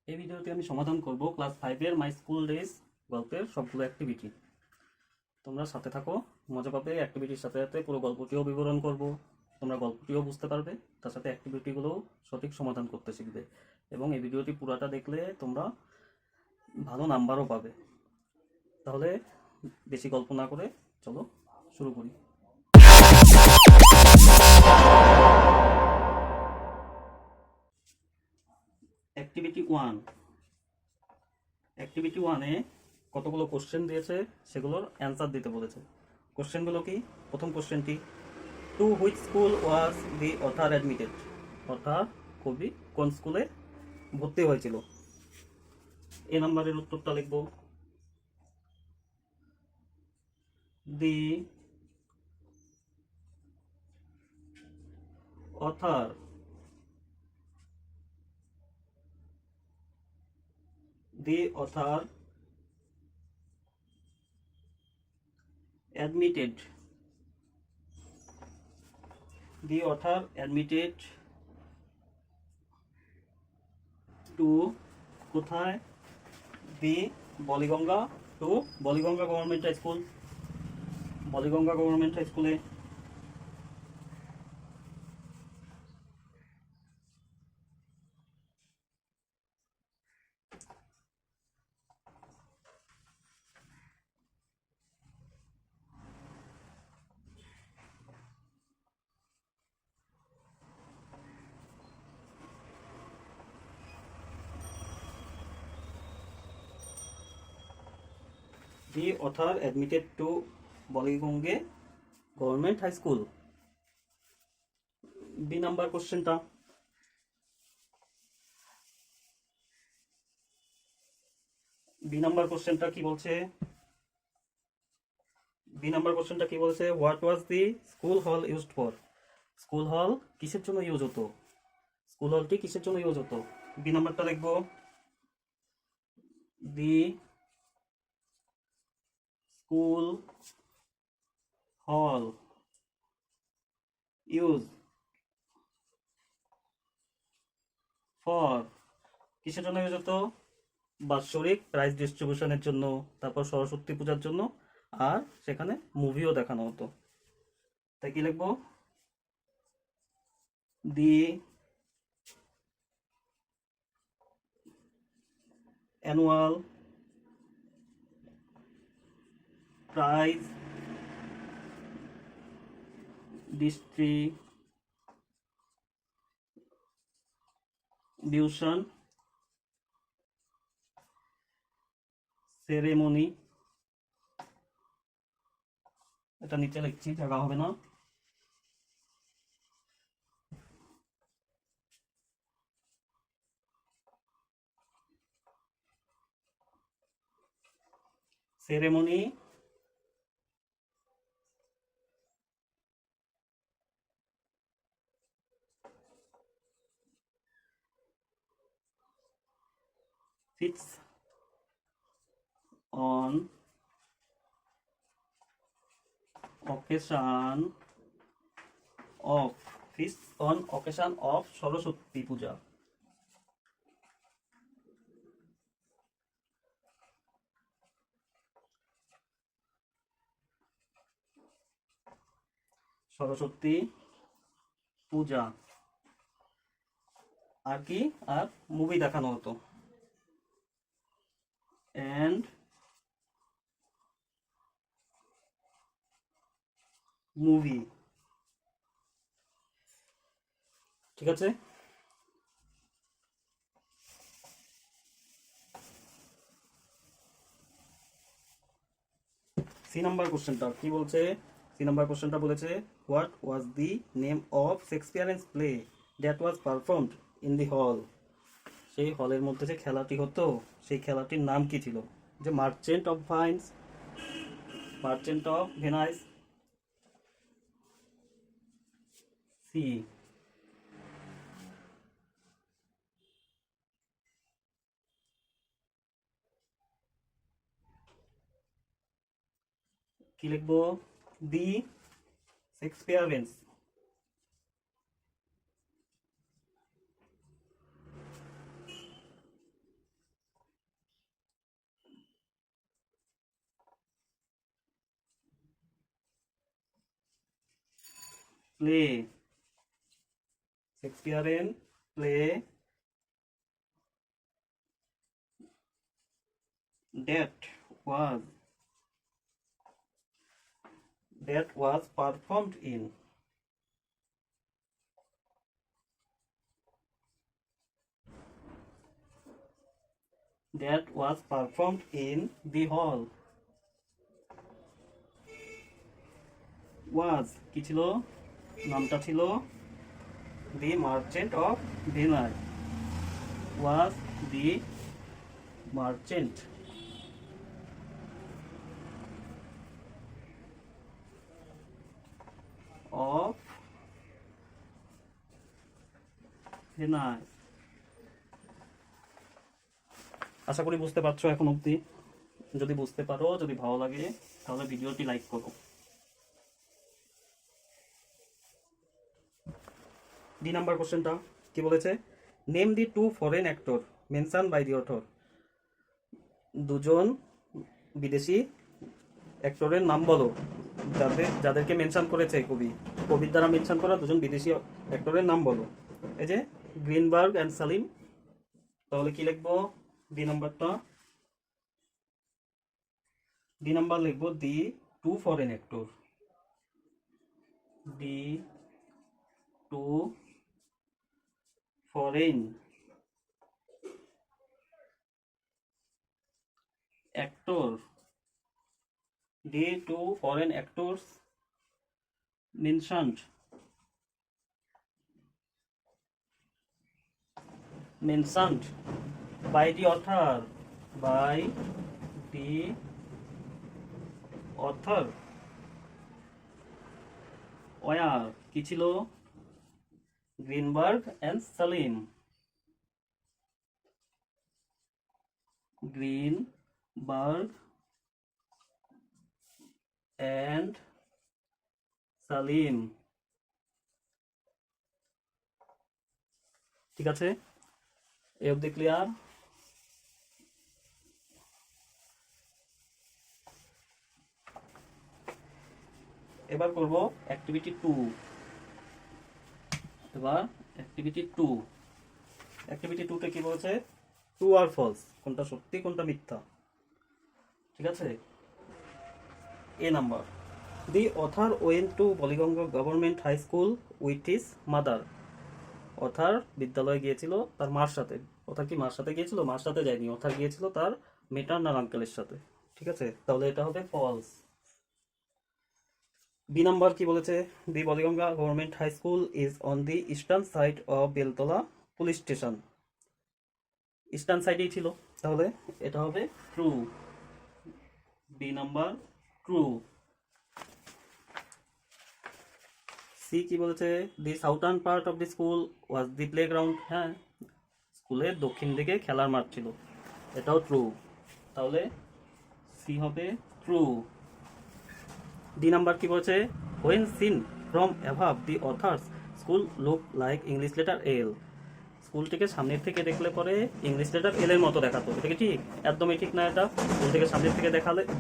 এই ভিডিওতে আমি সমাধান করব ক্লাস 5 এর মাই স্কুল ডেজ গল্পের সবগুলো অ্যাক্টিভিটি। তোমরা সাথে থাকো, মজা পাবে। অ্যাক্টিভিটির সাথে সাথে পুরো গল্পটিও বিবরণ করব, তোমরা গল্পটিও বুঝতে পারবে, তার সাথে অ্যাক্টিভিটিগুলোও সঠিক সমাধান করতে শিখবে। এবং এই ভিডিওটি পুরাটা দেখলে তোমরা ভালো নাম্বারও পাবে। তাহলে বেশি গল্প না করে চলো শুরু করি। অ্যাক্টিভিটি 1। অ্যাক্টিভিটি 1-এ কতগুলো কোশ্চেন দিয়েছে, সেগুলোর অ্যান্সার দিতে বলেছে। কোশ্চেনগুলো কি? প্রথম কোশ্চেনটি, to which school was the author admitted? অর্থাৎ কবি কোন স্কুলে ভর্তি হয়েছিল? এ নাম্বারের উত্তরটা লিখব, দি অথার admitted to কোথায়? The Ballygunge to Ballygunge government high school. Ballygunge government high স্কুলে। The author admitted to Ballygunge government high school. B number কোশ্চেনটা, কি বলছে? What was the school hall used for? School hall কিসের জন্য ইউজ হতো? স্কুল হলটি কিসের জন্য ইউজ হতো? বি নাম্বারটা লিখবো, দি স্কুল হল ইউজ ফর, কিসের জন্য ইউজ হতো? বাৎসরিক প্রাইজ ডিস্ট্রিবিউশনের জন্য, তারপর সরস্বতী পূজার জন্য, আর সেখানে মুভিও দেখানো হতো। তাই কি লিখবো? The annual prize distribution ceremony, এটা নিচে লিখছি, জায়গা হবে না। Ceremony fits on occasion of Saraswati Puja. Saraswati Puja. আর কি? আর মুভি দেখানো হতো। এন্ড মুভি, ঠিক আছে। সি নাম্বার কোশ্চেনটা কি বলছে? সি নাম্বার কোশ্চেনটা বলেছে, what was the name of Shakespearean play that was performed in the hall? সেই হলের মধ্যে যে খেলাটি হতো, সেই খেলাটির নাম কি ছিল? যে মার্চেন্ট অফ ভেনাইস। সি। কি লিখবো? দি শেক্সপিয়ারেন্স play. Shakespearean play that was performed in. That was performed in the hall. Was কি ছিল? নামটা ছিল The Merchant of Venice. Was the merchant of Venice. আশা করি বুঝতে পারছো এখন অবধি। যদি বুঝতে পারো, যদি ভালো লাগে, তাহলে ভিডিওটি লাইক করো। ডি নাম্বার কোশ্চেনটা কি বলেছে? Name the two foreign actor mention by the author. দুজন বিদেশি অ্যাক্টরের নাম বলো, যাদেরকে মেনশন করেছে কবির দ্বারা মেনশন করা দুজন বিদেশি অ্যাক্টরের নাম বলো। এই যে গ্রিনবার্গ অ্যান্ড সালিম। তাহলে কি লিখবো? ডি নাম্বার লিখবো the two foreign actor. The two foreign actor. The two foreign actors mentioned by the author were কি ছিল? Greenberg and Salim. Greenberg and Salim. ঠিক আছে, এই অবধি ক্লিয়ার? এবার করব অ্যাক্টিভিটি 2। অ্যাক্টিভিটি 2তে কি বলছে? ট্রু আর ফলস, কোনটা সত্যি কোনটা মিথ্যা। ঠিক আছে, A number. The author went to Ballygunge government high school with his mother. Author বিদ্যালয়ে গিয়েছিল তার মার সাথে। অথার কি মার সাথে গিয়েছিল? মার সাথে যায়নি, অথার গিয়েছিল তার মেটারনাল আঙ্কেলের সাথে। ঠিক আছে, তাহলে এটা হবে ফলস। বি নাম্বার কি বলেছে? The Ballygunge government high school is on the eastern side of Beltala police station. Eastern সাইডেই ছিল, তাহলে এটা হবে true. B number true. C কি বলেছে? The southern part of the school was the playground. হ্যাঁ, স্কুলের দক্ষিণ দিকে খেলার মাঠ ছিল, এটাও ট্রু। তাহলে সি হবে ট্রু। ডি নাম্বার কি বলেছে? When seen from above the author's school look like English letter L. স্কুলটিকে সামনের থেকে দেখলে পরে ইংলিশ লেটার এল এর মতো দেখাতো। এটা কি ঠিক? একদমই ঠিক না এটা। স্কুলটিকে সামনের থেকে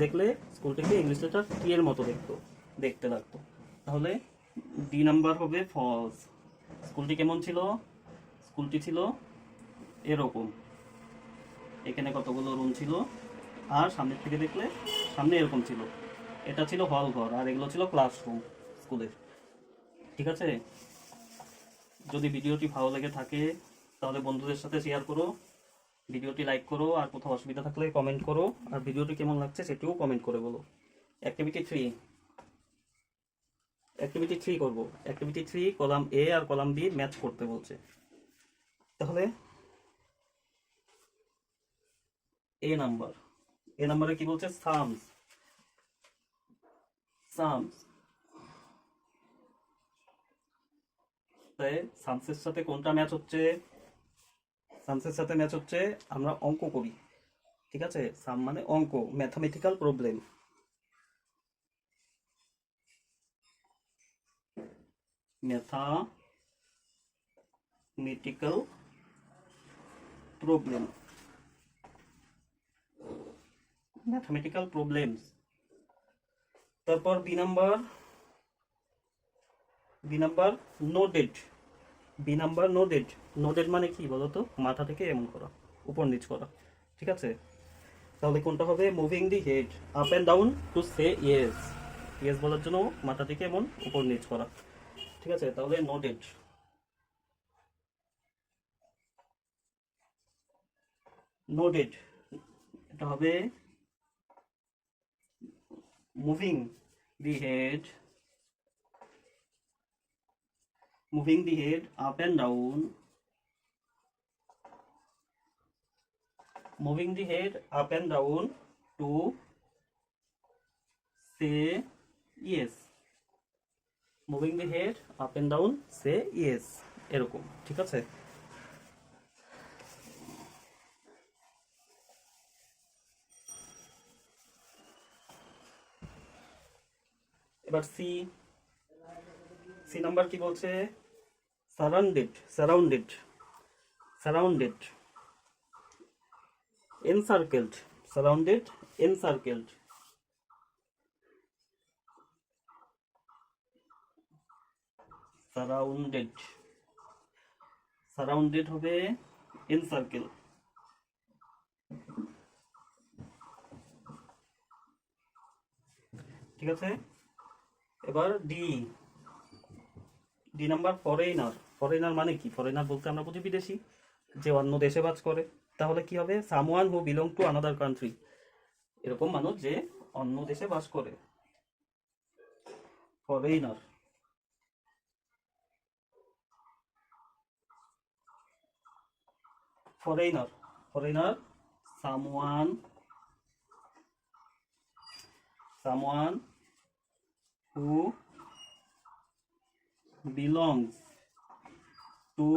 দেখলে স্কুলটিকে ইংলিশ লেটার টি এর মতো দেখতে লাগতো। তাহলে ডি নাম্বার হবে ফলস। স্কুলটি কেমন ছিল? স্কুলটি ছিল এরকম, এখানে কতগুলো রুম ছিল, আর সামনের থেকে দেখলে সামনে এরকম ছিল। এটা ছিল হল ঘর, আর এগুলো ছিল ক্লাসরুম স্কুলের। ঠিক আছে, যদি ভিডিওটি ভালো লেগে থাকে তাহলে বন্ধুদের সাথে শেয়ার করো, ভিডিওটি লাইক করো, আর কোথাও অসুবিধা থাকলে কমেন্ট করো, আর ভিডিওটি কেমন লাগছে সেটিও কমেন্ট করে বলো। অ্যাক্টিভিটি 3 করব। অ্যাক্টিভিটি 3 কলাম এ আর কলাম বি ম্যাচ করতে বলছে। তাহলে এ নাম্বারে কি বলছে? সামস। তাই সামসের সাথে কোনটা ম্যাচ হচ্ছে? সামসের সাথে ম্যাচ হচ্ছে, আমরা অঙ্ক করি। ঠিক আছে, সাম মানে অঙ্ক, ম্যাথমেটিক্যাল প্রবলেম। Mathematical problems. তারপর B number B number nodded. B number nodded. Nodded মানে কি বলো তো? মাথা থেকে এমন করা, উপর নিচ করা। ঠিক আছে, তাহলে কোনটা হবে? Moving the head up and down to say yes. Yes বলার জন্য মাথা থেকে এমন উপর নিচ করা। ঠিক আছে, তাহলে নোডেড। নোডেড এটা হবে moving the head, moving the head up and down, moving the head up and down to say yes, moving the head up and down say yes, এরকম। ঠিক আছে, এবার সি। সি নাম্বার কি বলছে? Surrounded, surrounded, surrounded, encircled, surrounded, encircled. Surrounded, surrounded হবে encircle. ঠিক আছে, এবার D. D number foreigner. Foreigner মানে কি? ফরেইনার বলতে আমরা বুঝি বিদেশি, যে অন্য দেশে বাস করে। তাহলে কি হবে? Someone who belong to another country, এরকম মানুষ যে অন্য দেশে বাস করে, foreigner. Foreigner, foreigner, someone, someone who belongs to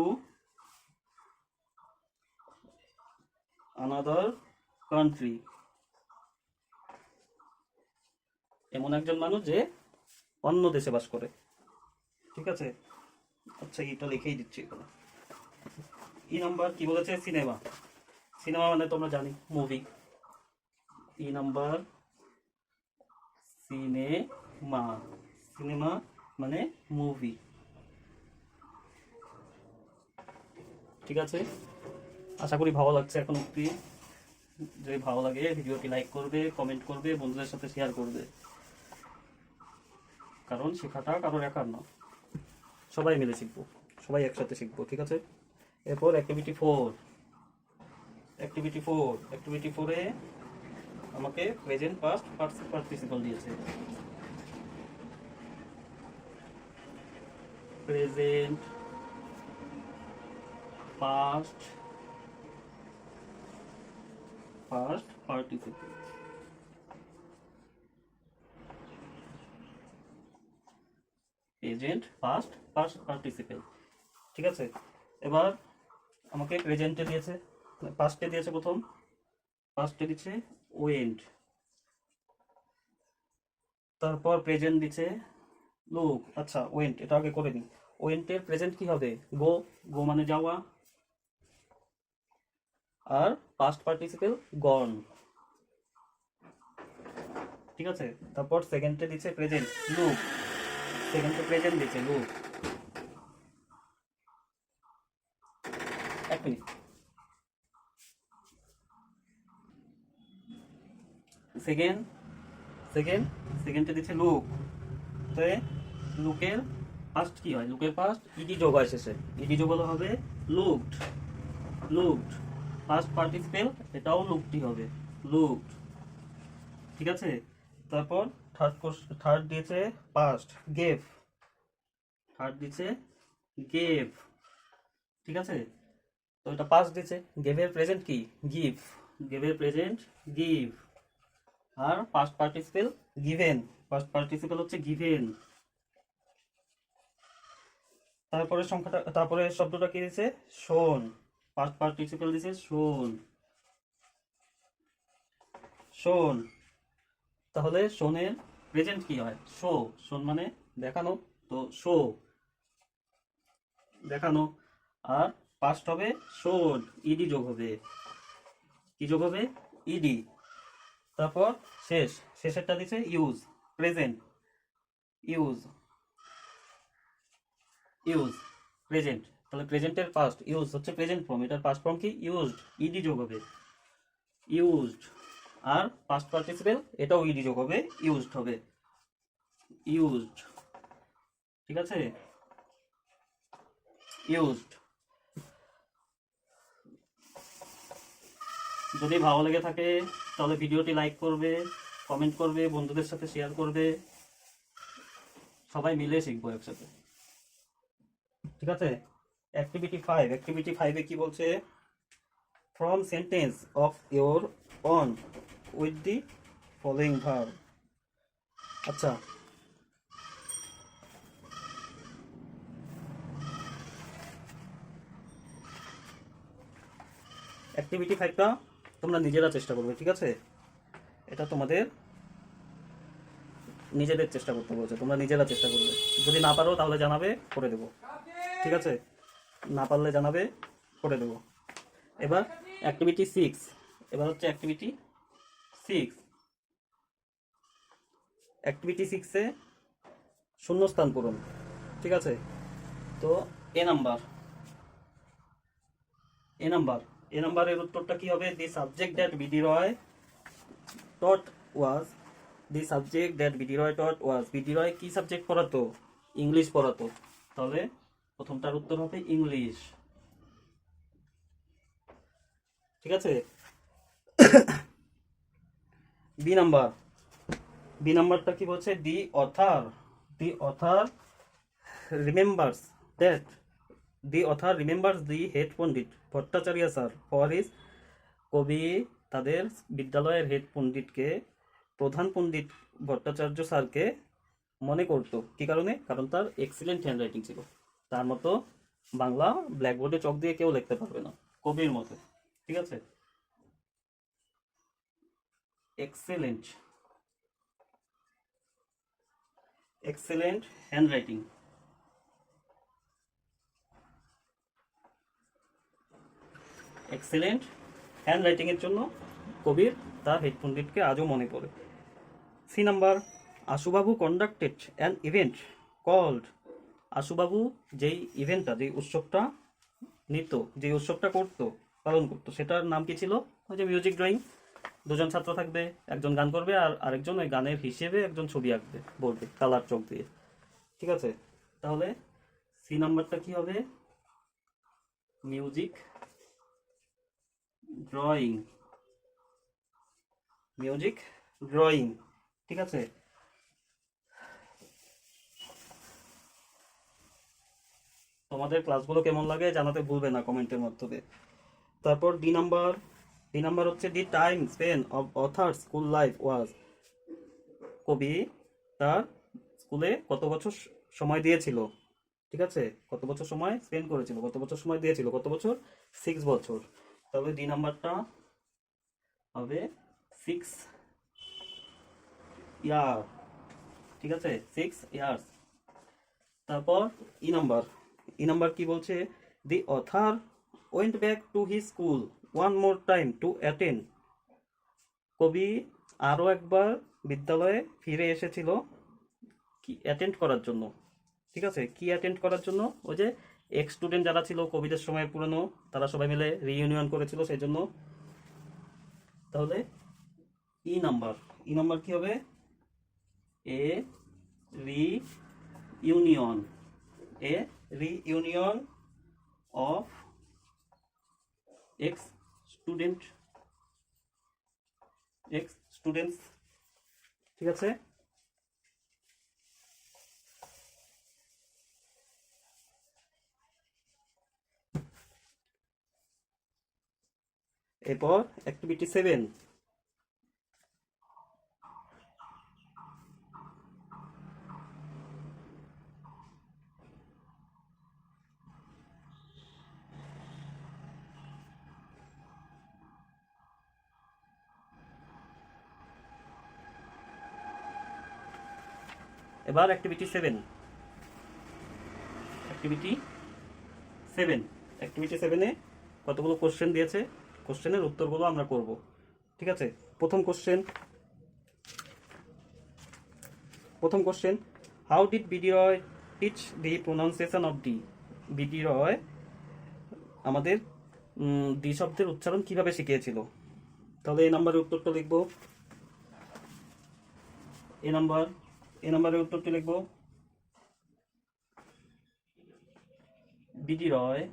another country, এমন একজন মানুষ যে অন্য দেশে বাস করে। ঠিক আছে, আচ্ছা এটা লিখেই দিচ্ছি এখানে। ই নাম্বার কি বলেছে? সিনেমা। সিনেমা মানে তোমরা জানি movie. E number cinema, cinema মানে মুভি। ঠিক আছে, আশা করি ভালো লাগছে এখন অব্দি। যদি ভালো লাগে ভিডিওটি লাইক করবে, কমেন্ট করবে, বন্ধুদের সাথে শেয়ার করবে, কারণ শেখাটা কারোর একার না, সবাই মিলে শিখবো, সবাই একসাথে শিখবো। ঠিক আছে, এরপর অ্যাক্টিভিটি 4। অ্যাক্টিভিটি 4, অ্যাক্টিভিটি 4-এ আমাকে প্রেজেন্ট পাস্ট পার্টিসিপল দিয়েছে। Present past first participle. Present past first participle. ঠিক আছে, এবার আমাকে প্রেজেন্টে দিয়েছে, পাস্টে দিয়েছে প্রথম, পাস্টে দিচ্ছে ওয়েন্ট, তারপর প্রেজেন্ট দিচ্ছে লুক। আচ্ছা ওয়েন্ট এটা আগে করে নিই। ওয়েন্টের প্রেজেন্ট কি হবে? গো। গো মানে যাওয়া। আর পাস্ট পার্টিসিপল গন। ঠিক আছে, তারপর সেকেন্ডে দিচ্ছে প্রেজেন্ট লুক, সেকেন্ডে প্রেজেন্ট দিচ্ছে লুক। এক মিনিট। সেকেন্ড, সেকেন্ড, সেকেন্ডে দিচ্ছে লুক। তো লুকের পাস্ট কি হয়? লুকের পাস্ট ইডি যোগ হয় শেষে, ইডি যোগ হলে হবে লুকড, লুকড। পাস্ট পার্টিসিপল এটাও লুকডই হবে, লুকড। ঠিক আছে, তারপর থার্ড দিয়েছে পাস্ট গেভ, থার্ড দিচ্ছে গেভ। ঠিক আছে, তো এটা পাস্ট দিচ্ছে। গেভের প্রেজেন্ট কি? গিভ, গেভের প্রেজেন্ট গিভ। আর past participle given, past participle হচ্ছে গিভেন। তারপরে সংখ্যাটা, তারপরে শব্দটা কি দিয়েছে? শোন, পাস্ট পার্টিসিপল দিয়েছে শোন, শোন। তাহলে শোনের প্রেজেন্ট কি হয়? শো। শোন মানে দেখানো, তো শো, দেখানো। আর পাস্ট হবে শোড, ইডি যোগ হবে। কি যোগ হবে? ইডি। তারপর শেষেরটা দিচ্ছে use, present use. Use, present, তাহলে প্রেজেন্টের পাস্ট ইউজ হচ্ছে প্রেজেন্ট ফর্ম, এটার পাস্ট ফর্ম কি ইউজড, ইডি যোগ হবে ইউজড। আর পাস্ট পার্টিসিপেল এটাও ইডি যোগ হবে ইউজড হবে ইউজড, ঠিক আছে, ইউজড। যদি ভালো লেগে থাকে তাহলে ভিডিওটি লাইক করবে, কমেন্ট করবে, বন্ধুদের সাথে শেয়ার করবে, সবাই মিলে শিখবো একসাথে, ঠিক আছে। অ্যাক্টিভিটি 5 কি বলছে, form sentence of your on with the following verb. আচ্ছা, অ্যাক্টিভিটি 5টা তোমরা নিজেরা চেষ্টা করবে, ঠিক আছে, এটা তোমাদের নিজেদের চেষ্টা করতে বলছে, তোমরা নিজেরা চেষ্টা করবে, যদি না পারো তাহলে জানাবে, করে দেবো, ঠিক আছে, না পারলে জানাবে, করে দেবো। এবার অ্যাক্টিভিটি 6, এবার হচ্ছে অ্যাক্টিভিটি 6। অ্যাক্টিভিটি 6-এ শূন্যস্থান পূরণ, ঠিক আছে। তো এ নাম্বার এ নাম্বারের উত্তরটা কি হবে, the subject that B D Roy taught was, the subject that B D Roy taught was, B D Roy কি সাবজেক্ট পড়াতো, ইংলিশ পড়াতো, তাহলে প্রথমটার উত্তর হবে ইংলিশ, ঠিক আছে। বি নাম্বারটা কি বলছে, the author remembers that, the author remembers the head Pandit Bhattacharya sir for his, কবি তাদের বিদ্যালয়ের হেড পণ্ডিতকে, প্রধান পণ্ডিত ভট্টাচার্য স্যারকে মনে করতো, কি কারণে, কারণ তার এক্সিলেন্ট হ্যান্ডরাইটিং ছিল, তার মতো বাংলা ব্ল্যাকবোর্ডে চক দিয়ে কেউ লিখতে পারবে না, কবির মতো, ঠিক আছে। এক্সেলেন্ট হ্যান্ডরাইটিং, এক্সেলেন্ট হ্যান্ডরাইটিং এর জন্য কবির তার হেড পণ্ডিতকে আজও মনে পড়ে। C number, Ashubabu conducted an event called, Ashubabu যেই ইভেন্টটা, যেই উৎসবটা নিত, যেই উৎসবটা করতো, পালন করতো, সেটার নাম কি ছিল, ওই যে মিউজিক ড্রয়িং, দুজন ছাত্র থাকবে, একজন গান করবে আর আরেকজন ওই গানের হিসেবে একজন ছবি আঁকবে, বলবে কালার চক দিয়ে, ঠিক আছে। তাহলে সি নাম্বারটা কি হবে, মিউজিক ড্রয়িং, ঠিক আছে। তোমাদের ক্লাসগুলো কেমন লাগে জানাতে ভুলবে না কমেন্টের মাধ্যমে। তারপর ডি নাম্বার হচ্ছে, the time spend of other school life was, কবি তার স্কুলে কত বছর সময় দিয়েছিল, ঠিক আছে, কত বছর সময় স্পেন্ড করেছিল, কত বছর সময় দিয়েছিল, কত বছর, 6 বছর, তবে ডি নাম্বারটা হবে 6 ইয়ার, ঠিক আছে, 6 ইয়ার্স। তারপর ই নাম্বার কি বলছে, the author went back to his school one more time to attend, কবি আরও একবার বিদ্যালয়ে ফিরে এসেছিল কি অ্যাটেন্ড করার জন্য, ঠিক আছে, কি অ্যাটেন্ড করার জন্য, ওই যে এক্স স্টুডেন্ট যারা ছিল কবিদের সময় পুরনো, তারা সবাই মিলে রিইউনিয়ন করেছিল সেই জন্য। তাহলে ই নাম্বার কি হবে, এ রিইউনিয়ন অফ এক্স স্টুডেন্টস, ঠিক আছে। এরপর অ্যাক্টিভিটি 7, এবার অ্যাক্টিভিটি 7 কতগুলো কোশ্চেন দিয়েছে, কোশ্চেনের উত্তরগুলো আমরা করব, ঠিক আছে। প্রথম question, how did B D Roy teach the pronunciation of D. B D Roy আমাদের ডি শব্দের উচ্চারণ কিভাবে শিখিয়েছিল। তাহলে এই নাম্বারের উত্তরটা লিখব। এই নাম্বারের উত্তরটি লিখব। BD Roy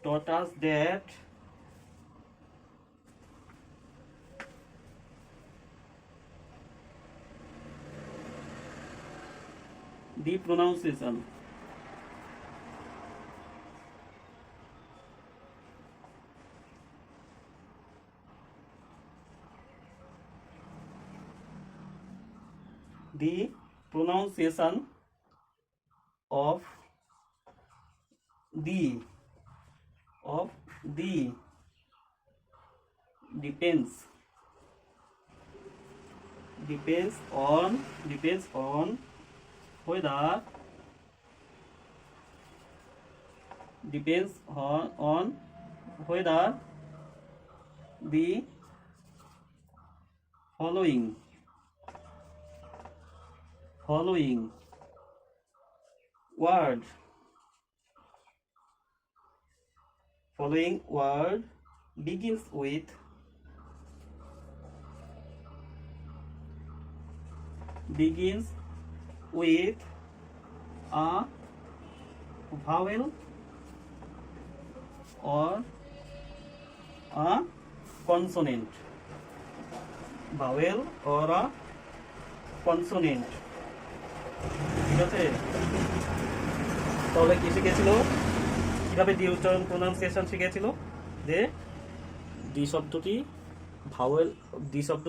taught us that the pronunciation of the depends on whether the following word begins with a vowel or a consonant. ঠিক আছে, তাহলে কি শিখেছিল, কিভাবে ডি উচ্চারণ প্রোনাউন্সিয়েশন শিখেছিল, যে ডি শব্দটি ভাওয়েল, ডি শব্দ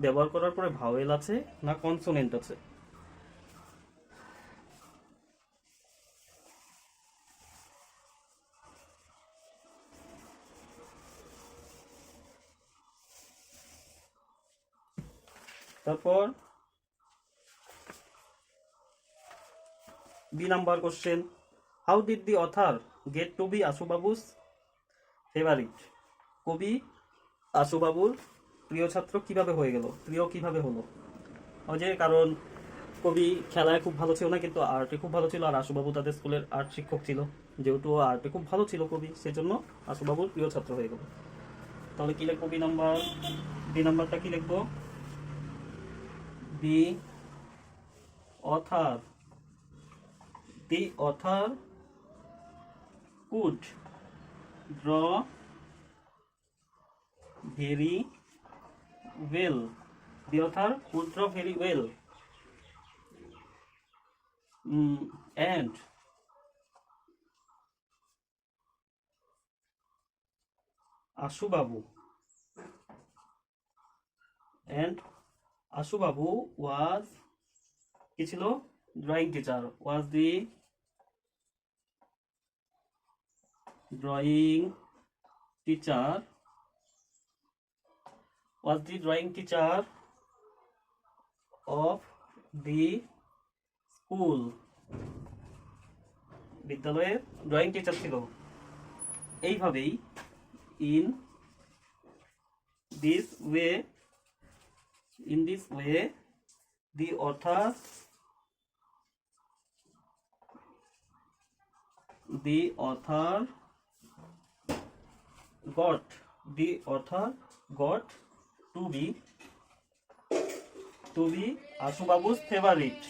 ব্যবহার করার পরে ভাওয়েল আছে না কনসোনেন্ট আছে। তারপর B number question, how did the author get to be Ashubabu's favourite. কবি আশুবাবুর প্রিয় ছাত্র কিভাবে হয়ে গেল, প্রিয় কিভাবে হলো। ওই যে কারণ কবি খেলায় খুব ভালো ছিল না, কিন্তু আর্টে খুব ভালো ছিল, আর আশুবাবু তাদের স্কুলের আর্ট শিক্ষক ছিল, যেহেতু আর্টে খুব ভালো ছিল কবি, সেজন্য আশুবাবুর প্রিয় ছাত্র হয়ে গেল। তাহলে কি লিখবো বি নাম্বারটা কি লিখবো, the author could draw very well. And Ashubabu was কি ছিল, drawing teacher, was the drawing teacher of the school. বিদ্যালয়ের ড্রয়িং টিচার ছিল। এইভাবেই in this way the author got to be Ashubabu's favorite.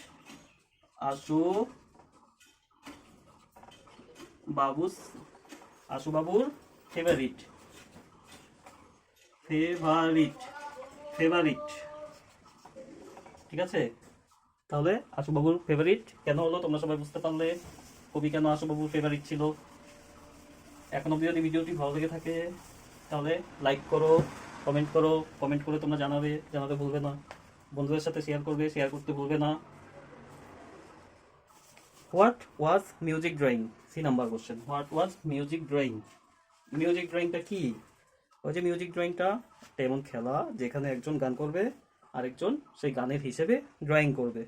Ashubabu's favorite. ঠিক আছে, তাহলে আশুবাবুর favourite কেন হলো তোমরা সবাই বুঝতে পারলে, কবি কেন আশুবাবুর ফেভারিট ছিল। এখন অবধি যদি ভিডিওটি ভালো লেগে থাকে তাহলে লাইক করো, কমেন্ট করে তোমরা জানাতে ভুলবে না, বন্ধুদের সাথে শেয়ার করতে ভুলবে না। What was music drawing, C number question, what was music drawing. Music ড্রয়িংটা কি, ওই যে মিউজিক ড্রয়িংটা এমন খেলা যেখানে একজন গান করবে, আরেকজন সেই গানের হিসেবে ড্রয়িং করবে।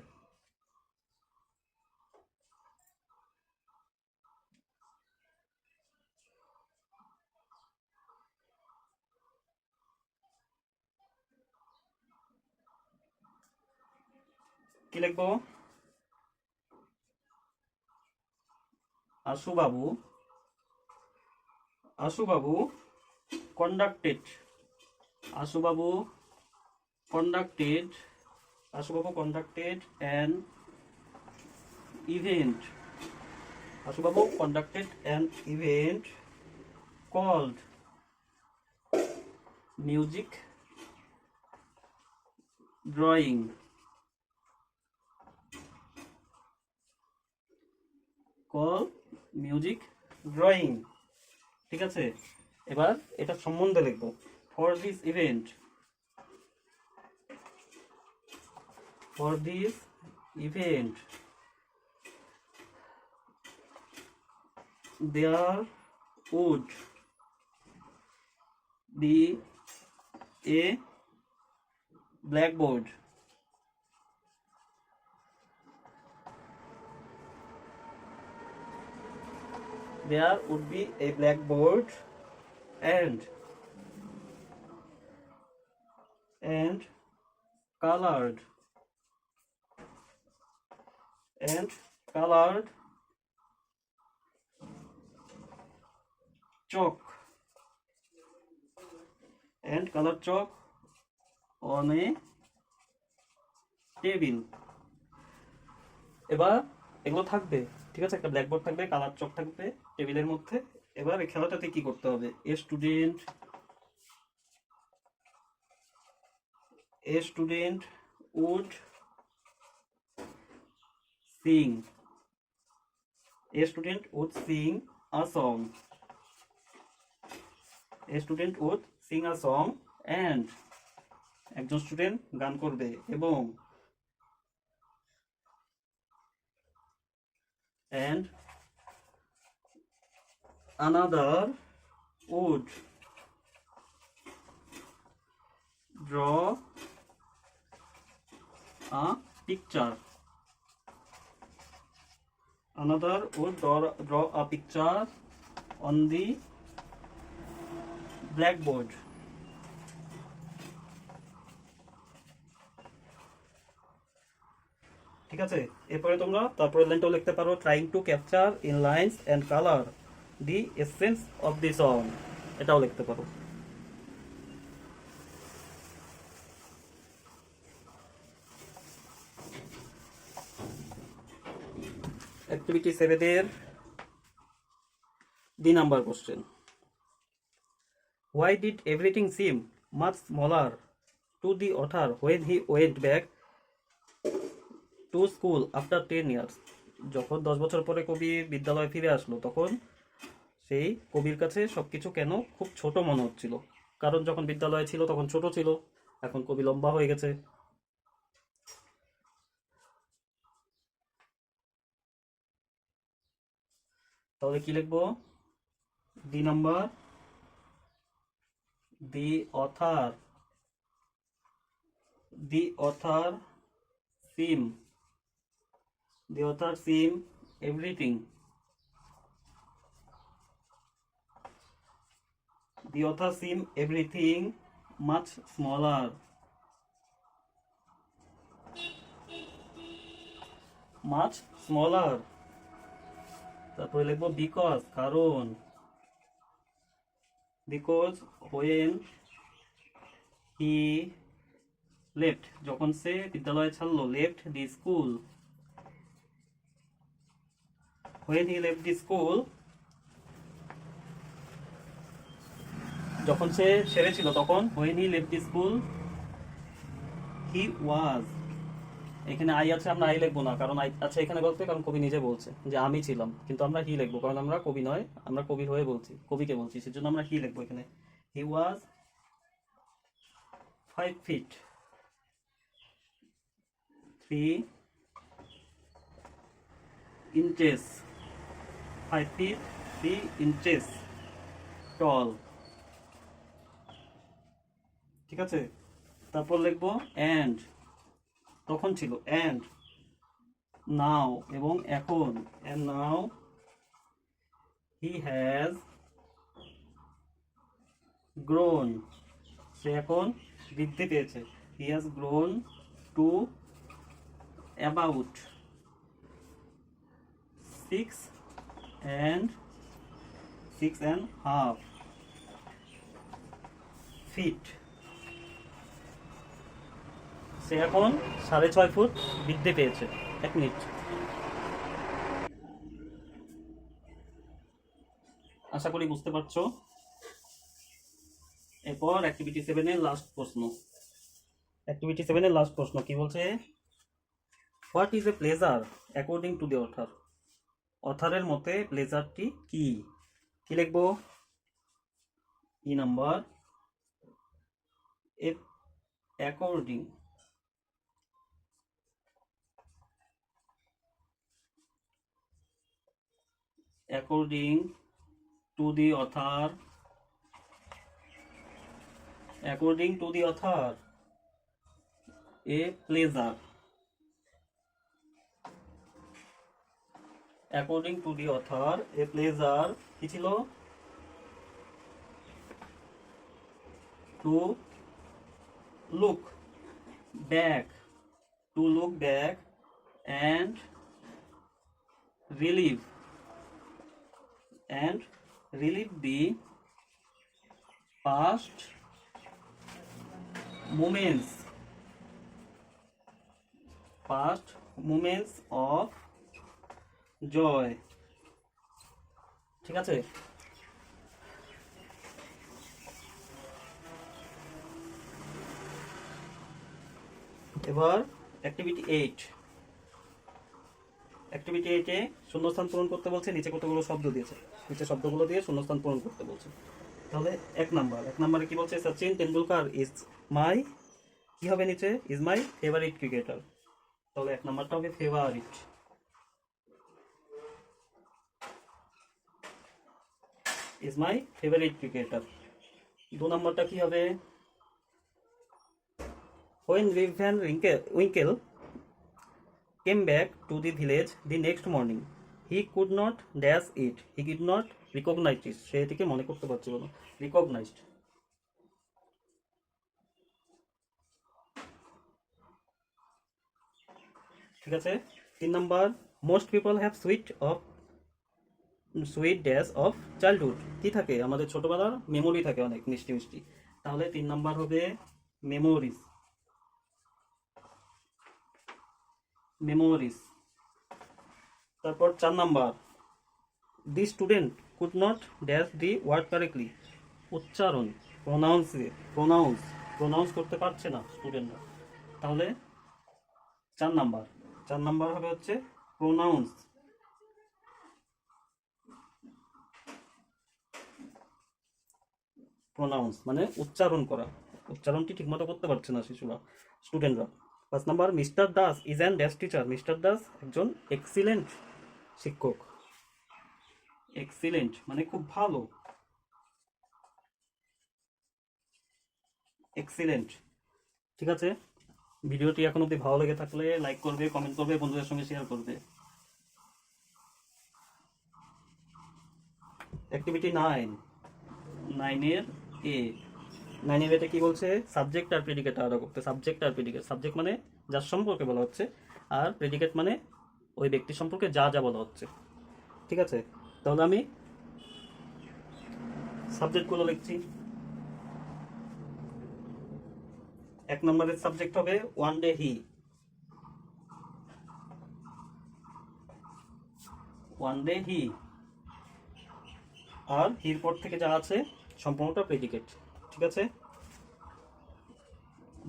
কি লিখবো? আশুবাবু conducted আশুবাবু conducted an event আশুবাবু conducted an event called music drawing ঠিক আছে। এবার এটা সম্বন্ধে লিখবো। for this event there would be a blackboard and colored chalk on a table এবার এগুলো থাকবে, ঠিক আছে। একটা ব্ল্যাকবোর্ড থাকবে, কালার চক থাকবে টেবিলের মধ্যে। এবার এই খেলাটাতে কি করতে হবে? A student would sing a song and একজন স্টুডেন্ট গান করবে এবং another would draw a picture on the blackboard ঠিক আছে। এরপরে তোমরা তারপরে লাইনটাও লিখতে পারো, trying to capture in lines and colour the essence of the song, এটাও লিখতে পারো। অ্যাক্টিভিটি 7 এর D number question. Why did everything seem much smaller to the author when he went back to school after 10 years? যখন 10 বছর পরে কবি বিদ্যালয়ে ফিরে আসলো, তখন সেই কবির কাছে সবকিছু কেন খুব ছোট মনে হচ্ছিল? কারণ যখন বিদ্যালয়ে ছিল তখন ছোট ছিল, এখন কবি লম্বা হয়ে গেছে। তাহলে কি লিখবো? D number, the author seem everything much smaller তারপরে লিখবো বিকজ, কারণ, because when he left, যখন সে বিদ্যালয় ছাড়লো, left the school, when he left the school, যখন সে ছেড়েছিল তখন, when he left the school he was, এখানে আই আছে, আমরা আই লিখবো না, কারণ আই আছে এখানে বলতে, কারণ কবি নিজে বলছে যে আমি ছিলাম, কিন্তু আমরা হি লিখবো, কারণ আমরা কবি নয়, আমরা কবির হয়ে বলছি, কবিকে বলছি, সেজন্য আমরা হি লিখবো এখানে। হি ওয়াজ 5 feet 3 inches 5 feet 3 inches tall, ঠিক আছে। তারপর লিখবো and, তখন ছিল and now, এবং এখন, and now he has grown, সে এখন বৃদ্ধি পেয়েছে, he has grown to about 6.5 feet. সে এখন 6.5 ফুট বৃদ্ধি পেয়েছে। 1 মিনিট। আশা করি বুঝতে পারছো। এরপর অ্যাক্টিভিটি 7 এর লাস্ট প্রশ্ন। অ্যাক্টিভিটি 7 এর লাস্ট প্রশ্ন কি বলছে? What is a pleasure according to the author? অথারের মতে প্লেজারটি কি? কি লিখবো? E number, A according to the author, according to the author, a pleasure, according to the author, a pleasure কি ছিল? to look back, and relive the past moments of joy। ঠিক আছে? এবার অ্যাক্টিভিটি 8। অ্যাক্টিভিটি 8 এ শূন্যস্থান পূরণ করতে বলছে। নিচে কতগুলো শব্দ দিয়েছে, নিচে শব্দগুলো দিয়ে শূন্যস্থান পূরণ করতে বলছে। তাহলে এক নম্বরে কি বলছে? সচিন তেন্ডুলকার ইজ মাই, কি হবে নিচে? Is my favourite cricketer. তাহলে 1 নাম্বারটা হবে favourite, is my favourite cricketer. 2 নাম্বারটা কি হবে? When Rip Van Winkle came back to the village the next morning, he could not dash it, he did not recognize it, সে এটিকে মনে করতে পারছিল না। recognized। ঠিক আছে? 3 number, most people have sweet days of childhood, কি থাকে? আমাদের ছোটবেলার মেমোরি থাকে অনেক মিষ্টি মিষ্টি। তাহলে 3 নাম্বার হবে মেমোরিজ। তারপর 4 number, the student could not dash the word correctly, উচ্চারণ প্রোনাউন্স করতে পারছে না স্টুডেন্টরা। তাহলে 4 নাম্বার হবে হচ্ছে প্রোনাউন্স। মানে উচ্চারণ করা, উচ্চারণটি ঠিকমতো করতে পারছে না স্টুডেন্টরা। 5 number, mister Das is an dash teacher, mister Das একজন এক্সিলেন্ট শিক্ষক। এক্সিলেন্ট মানে খুব ভালো, এক্সিলেন্ট। ঠিক আছে? ভিডিওটি এখন অবধি ভালো লেগে থাকলে লাইক করবে, কমেন্ট করবে, বন্ধুদের সঙ্গে শেয়ার করবে। অ্যাক্টিভিটি 9 এর এ। 9 এর এটা কি বলছে? সাবজেক্ট আর প্রেডিকেট আলাদা করতে। সাবজেক্ট মানে যার সম্পর্কে বলা হচ্ছে, আর প্রেডিকেট মানে ওই ব্যক্তি সম্পর্কে যা যা বলা হচ্ছে। ঠিক আছে? তাহলে আমি সাবজেক্টগুলো লিখছি। 1 নম্বরের সাবজেক্ট হবে ওয়ান ডে হি, আর হির পর থেকে যা আছে সম্পূর্ণটা প্রেডিকেট। ঠিক আছে?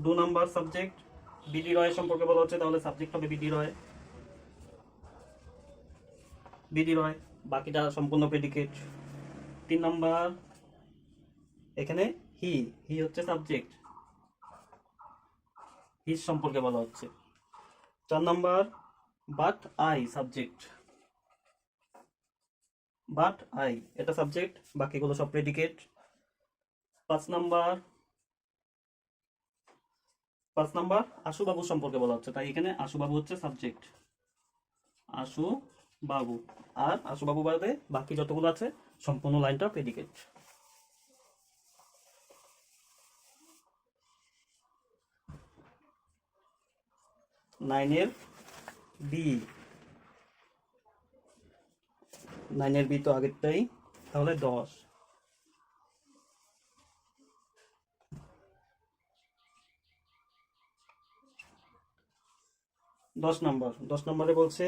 2 নাম্বার সাবজেক্ট বিডি রয় সম্পর্কে বলা হচ্ছে, তাহলে সাবজেক্ট হবে বিডি রয়, বাকিটা সম্পূর্ণ প্রেডিকেট। 3 নাম্বার, এখানে হি হচ্ছে সাবজেক্ট, হিজ সম্পর্কে বলা হচ্ছে। 4 নাম্বার, বাট আই সাবজেক্ট, এটা সাবজেক্ট, বাকিগুলো সব প্রেডিকেট। 5 নাম্বার আশুবাবু সম্পর্কে বলা হচ্ছে, তাই এখানে আশুবাবু হচ্ছে সাবজেক্ট, আশুবাবু। আর আশুবাবু বাদে বাকি যতগুলো আছে সম্পূর্ণ লাইনটা প্রেডিকেট। 9 এর বি, 9-এর বি তো আগেরটাই, তাহলে 10। 10 নম্বরে বলছে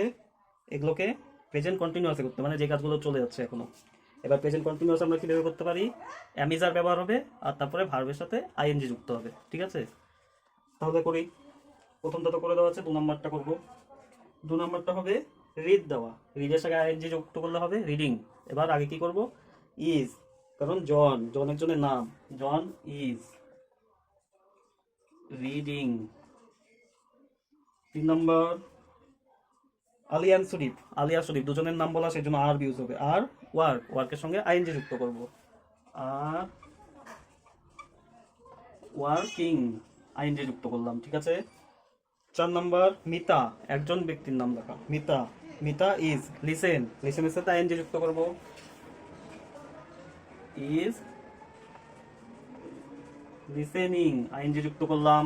এগুলোকে প্রেজেন্ট কন্টিনিউয়াসে করতে, মানে যে কাজগুলো চলে যাচ্ছে এখনো। এবার প্রেজেন্ট কন্টিনিউয়াস আমরা কিভাবে করতে পারি? অ্যামিজার ব্যবহার হবে আর তারপরে ভার্বের সাথে আইএনজি যুক্ত হবে, ঠিক আছে? তাহলে করি। প্রথমটা তো করে দেওয়া আছে, 2 নম্বরটা করব। 2 নম্বরটা হবে রিড দেওয়া, রিডের সাথে আইএনজি যুক্ত করলে হবে রিডিং। এবার আগে কি করব? ইজ, কারণ জন একজনের নাম, জন ইজ রিডিং। 3 নম্বর আলিয়া শরীফ দুজনের নাম বলা, সেই জন্য আর ইউজ হবে। আর ওয়ার্কের সঙ্গে আইএনজি যুক্ত করব, আর ওয়ার্কিং আইএনজি যুক্ত করলাম, ঠিক আছে? 4 নম্বর মিতা, একজন ব্যক্তির নাম লেখা, মিতা ইজ লিসেনের সাথে আইএনজি যুক্ত করব, ইজ লিসেনিং আইএনজি যুক্ত করলাম।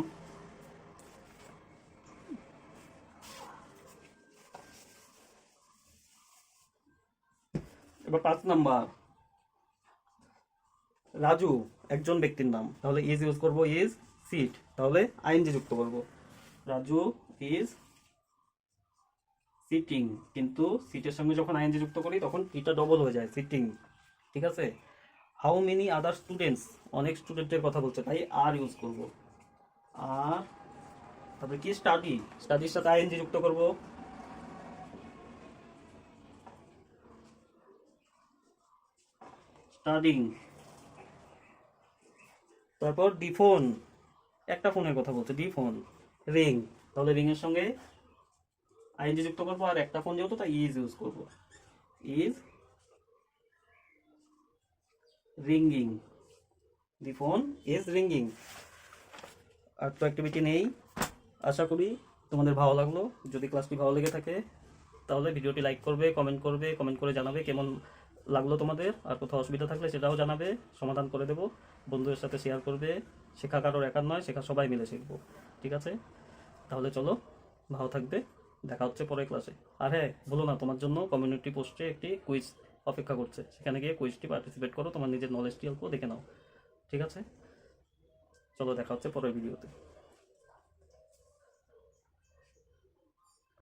এবার 5 নম্বর রাজু, একজন ব্যক্তির নাম, তাহলে ইজ ইউজ করব, ইজ সিট, তাহলে আইএনজি যুক্ত করব, রাজু ইজ সিটিং। কিন্তু সিটের সঙ্গে যখন আইএনজি যুক্ত করি তখন টিটা ডবল হয়ে যায়, সিটিং, ঠিক আছে? হাউ মেনি আদার স্টুডেন্টস, অনেক স্টুডেন্টের কথা বলছে, তাই আর ইউজ করব। আর তারপরে কি স্টাডির সাথে আইএনজি যুক্ত করব, স্টাডিং। তারপর ডিফোন, একটা ফোনের কথা বলছে, ডিফোন রিং, তাহলে রিং এর সঙ্গে আইএনজি যুক্ত করবো, আর একটা ফোন যেহেতু তাই ইজ ইউজ করব, is ringing, the phone is ringing. আর তো অ্যাক্টিভিটি নেই। আশা করি তোমাদের ভালো লাগলো। যদি ক্লাসটি ভালো লেগে থাকে তাহলে ভিডিওটি লাইক করবে, কমেন্ট করে জানাবে কেমন লাগলো তোমাদের। আর কোথাও অসুবিধা থাকলে সেটাও জানাবে, সমাধান করে দেবো। বন্ধুদের সাথে শেয়ার করবে। শেখা কারোর একার নয়, শেখা সবাই মিলে শিখবো, ঠিক আছে? তাহলে চলো, ভালো থাকবে, দেখা হচ্ছে পরের ক্লাসে। আর হ্যাঁ, বলো না, তোমার জন্য কমিউনিটি পোস্টে একটি কুইজ অপেক্ষা করছে, সেখানে গিয়ে কুইজটি পার্টিসিপেট করো, তোমার নিজের নলেজটি অল্প দেখে নাও, ঠিক আছে? চলো, দেখা হচ্ছে পরের ভিডিওতে।